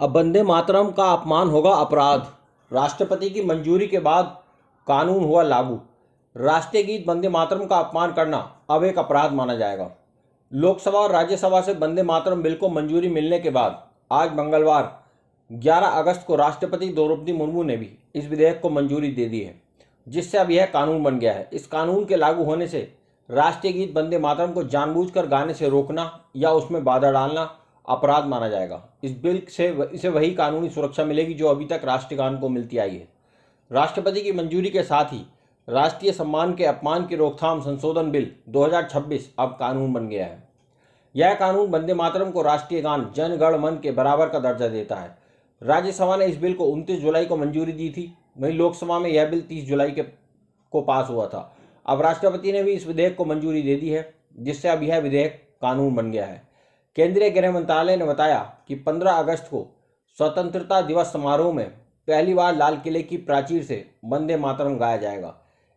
अब वंदे मातरम का अपमान होगा अपराध। राष्ट्रपति की मंजूरी के बाद कानून हुआ लागू। राष्ट्रीय गीत वंदे मातरम का अपमान करना अब एक अपराध माना जाएगा। लोकसभा और राज्यसभा से वंदे मातरम बिल को मंजूरी मिलने के बाद आज मंगलवार 11 अगस्त को राष्ट्रपति द्रौपदी मुर्मू ने भी इस विधेयक को मंजूरी दे दी है, जिससे अब यह कानून बन गया है। इस कानून के लागू होने से राष्ट्रीय गीत वंदे मातरम को जानबूझकर गाने से रोकना या उसमें बाधा डालना अपराध माना जाएगा। इस बिल से इसे वही कानूनी सुरक्षा मिलेगी जो अभी तक राष्ट्रगान को मिलती आई है। राष्ट्रपति की मंजूरी के साथ ही राष्ट्रीय सम्मान के अपमान की रोकथाम संशोधन बिल 2026 अब कानून बन गया है। यह कानून वंदे मातरम को राष्ट्रीय गान जन गण मन के बराबर का दर्जा देता है। राज्यसभा ने इस बिल को 29 जुलाई को मंजूरी दी थी, वहीं लोकसभा में यह बिल 30 जुलाई को पास हुआ था। अब राष्ट्रपति ने भी इस विधेयक को मंजूरी दे दी है, जिससे अब यह विधेयक कानून बन गया है। केंद्रीय गृह मंत्रालय ने बताया कि 15 अगस्त को स्वतंत्रता दिवस समारोह में पहली बार लाल किले की प्राचीर से वंदे मातरम गाया जाएगा।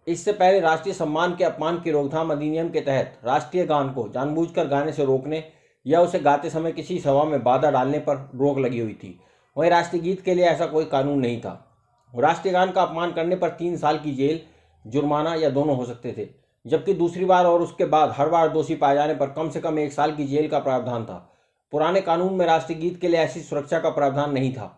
इससे पहले राष्ट्रीय सम्मान के अपमान की रोकथाम अधिनियम के तहत राष्ट्रीय गान को जानबूझकर गाने से रोकने या उसे गाते समय किसी सभा में बाधा डालने पर रोक लगी हुई थी। वहीं राष्ट्रीय गीत के लिए ऐसा कोई कानून नहीं था। राष्ट्रीय गान का अपमान करने पर 3 साल की जेल, जुर्माना या दोनों हो सकते थे, जबकि दूसरी बार और उसके बाद हर बार दोषी पाए जाने पर कम से कम 1 साल की जेल का प्रावधान था। पुराने कानून में राष्ट्रीय गीत के लिए ऐसी सुरक्षा का प्रावधान नहीं था।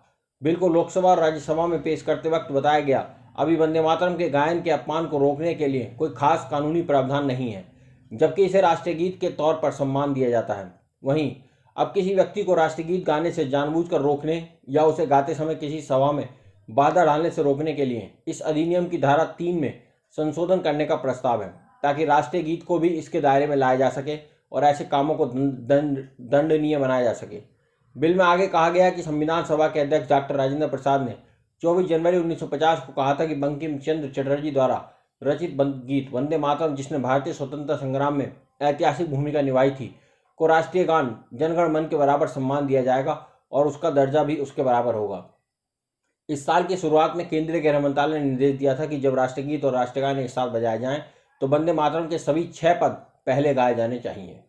बिल को लोकसभा और राज्यसभा में पेश करते वक्त बताया गया, अभी वंदे मातरम के गायन के अपमान को रोकने के लिए कोई खास कानूनी प्रावधान नहीं है, जबकि इसे राष्ट्रीय गीत के तौर पर सम्मान दिया जाता है। वहीं अब किसी व्यक्ति को राष्ट्रीय गीत गाने से जानबूझकर रोकने या उसे गाते समय किसी सभा में बाधा डालने से रोकने के लिए इस अधिनियम की धारा 3 में संशोधन करने का प्रस्ताव है, ताकि राष्ट्रीय गीत को भी इसके दायरे में लाया जा सके और ऐसे कामों को दंडनीय बनाया जा सके। बिल में आगे कहा गया कि संविधान सभा के अध्यक्ष डॉक्टर राजेंद्र प्रसाद ने 24 जनवरी 1950 को कहा था कि बंकिम चंद्र चटर्जी द्वारा रचित गीत वंदे मातरम, जिसने भारतीय स्वतंत्रता संग्राम में ऐतिहासिक भूमिका निभाई थी, को राष्ट्रीय गान जनगण मन के बराबर सम्मान दिया जाएगा और उसका दर्जा भी उसके बराबर होगा। इस साल की शुरुआत में केंद्रीय गृह मंत्रालय ने निर्देश दिया था कि जब राष्ट्रगीत और राष्ट्रगान एक साथ बजाए जाएं तो वंदे मातरम के सभी 6 पद पहले गाए जाने चाहिए।